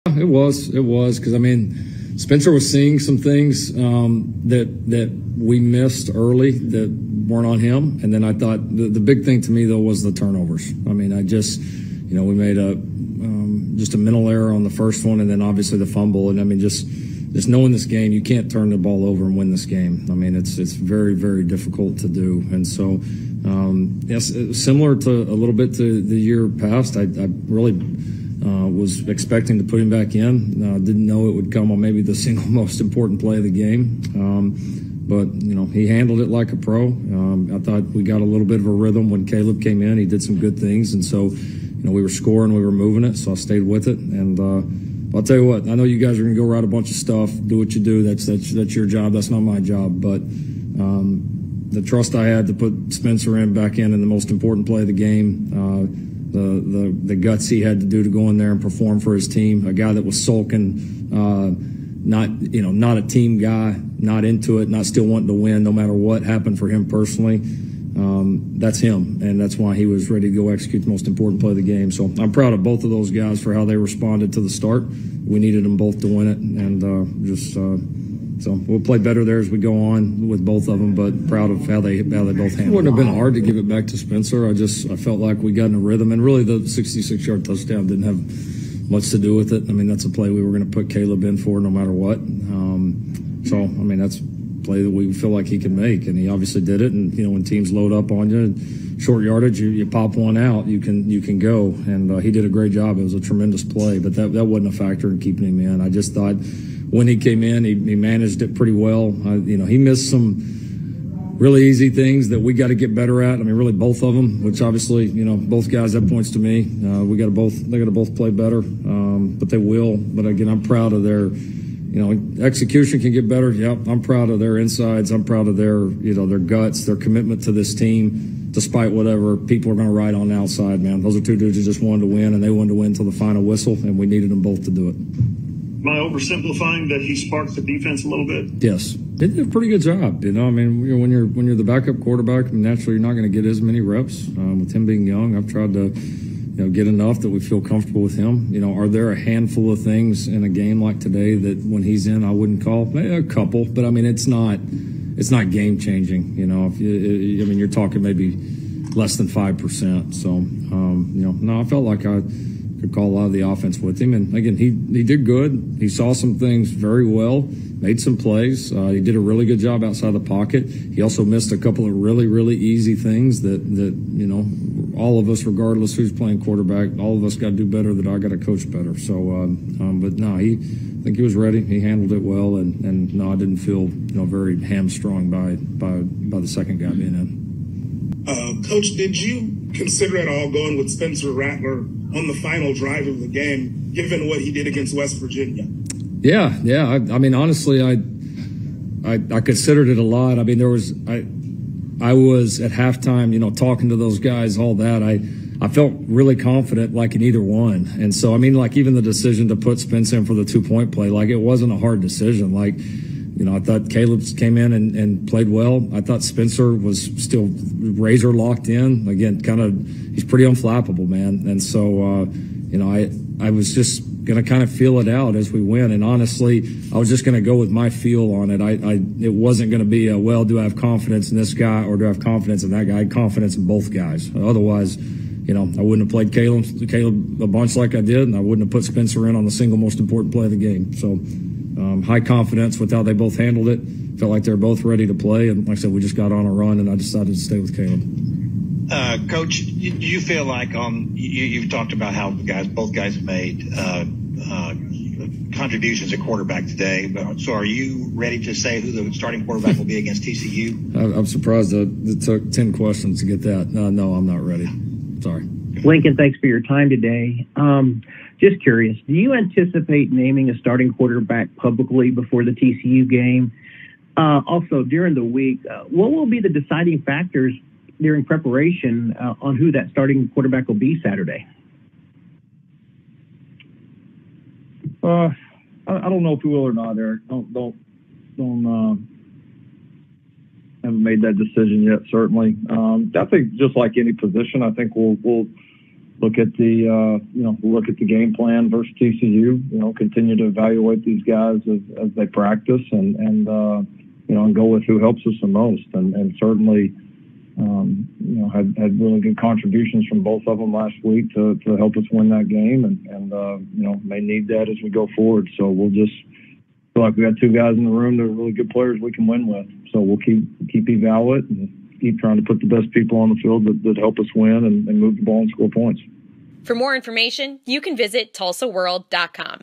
It was because I mean, Spencer was seeing some things that we missed early that weren't on him, and then I thought the big thing to me though was the turnovers. I mean, I just we made just a mental error on the first one, and then obviously the fumble, and I mean just knowing this game, you can't turn the ball over and win this game. I mean, it's very, very difficult to do, and so yes, similar to a little bit to the year past, I really. Was expecting to put him back in. Didn't know it would come on maybe the single most important play of the game. But he handled it like a pro. I thought we got a little bit of a rhythm when Caleb came in. He did some good things. And so, we were scoring, we were moving it. So I stayed with it. And I'll tell you what, I know you guys are going to go write a bunch of stuff, do what you do. That's your job. That's not my job. But the trust I had to put Spencer back in the most important play of the game, the guts he had to do to go in there and perform for his team, a guy that was sulking, not a team guy, not into it, not still wanting to win no matter what happened for him personally. That's him, and that's why he was ready to go execute the most important play of the game. So I'm proud of both of those guys for how they responded to the start. We needed them both to win it, and so we'll play better there as we go on with both of them, but proud of how they both handled it. It wouldn't have been hard to give it back to Spencer. I felt like we got in a rhythm, and really the 66-yard touchdown didn't have much to do with it. I mean, that's a play we were going to put Caleb in for no matter what. So, I mean, that's a play that we feel like he can make, and he obviously did it. And, when teams load up on you, short yardage, you pop one out, you can go. And he did a great job. It was a tremendous play, but that wasn't a factor in keeping him in. I just thought when he came in, he managed it pretty well. He missed some really easy things that we got to get better at. I mean, really both of them, which obviously, both guys, that points to me. They got to both play better, but they will. But again, I'm proud of their, execution can get better. Yep. I'm proud of their insides. I'm proud of their, their guts, their commitment to this team, despite whatever people are going to write on the outside, man. Those are two dudes who just wanted to win, and they wanted to win till the final whistle, and we needed them both to do it. Am I oversimplifying that he sparked the defense a little bit? Yes. They did a pretty good job. I mean, when you're the backup quarterback, naturally you're not going to get as many reps. With him being young, I've tried to, get enough that we feel comfortable with him. Are there a handful of things in a game like today that when he's in, I wouldn't call? Maybe a couple, but I mean, it's not game changing. You're talking maybe less than 5%. So, no, I felt like I could call a lot of the offense with him. And again, he did good. He saw some things very well, made some plays. He did a really good job outside the pocket. He also missed a couple of really, really easy things that all of us, regardless who's playing quarterback, all of us got to do better, that I got to coach better. So, but no, I think he was ready. He handled it well. And no, I didn't feel, very hamstrung by the second guy being in. Coach, did you consider at all going with Spencer Rattler on the final drive of the game, given what he did against West Virginia? Yeah. I mean, honestly, I considered it a lot. I mean, I was at halftime, talking to those guys, all that. I felt really confident, like in either one. And so, I mean, like even the decision to put Spence in for the 2-point play, like it wasn't a hard decision. Like, I thought Caleb came in and played well. I thought Spencer was still razor locked in. Again, he's pretty unflappable, man. And so, I was just going to kind of feel it out as we went. And honestly, I was just going to go with my feel on it. It wasn't going to be do I have confidence in this guy or do I have confidence in that guy? I had confidence in both guys. Otherwise, I wouldn't have played Caleb a bunch like I did, and I wouldn't have put Spencer in on the single most important play of the game. So, high confidence with how they both handled it. Felt like they were both ready to play. And like I said, we just got on a run, and I decided to stay with Caleb. Coach, do you feel like you've talked about how both guys have made contributions at quarterback today. So are you ready to say who the starting quarterback will be against TCU? I'm surprised that it took 10 questions to get that. No, I'm not ready. Sorry. Lincoln, thanks for your time today. Just curious, do you anticipate naming a starting quarterback publicly before the TCU game? Also, during the week, what will be the deciding factors during preparation on who that starting quarterback will be Saturday? I don't know if we will or not, Eric. Haven't made that decision yet. Certainly, I think just like any position, I think we'll look at the game plan versus TCU. Continue to evaluate these guys as they practice, and go with who helps us the most. And certainly, had really good contributions from both of them last week to help us win that game, and may need that as we go forward. So we'll just feel like we got two guys in the room that are really good players we can win with. So we'll keep evaluate and keep trying to put the best people on the field that help us win and move the ball and score points. For more information, you can visit TulsaWorld.com.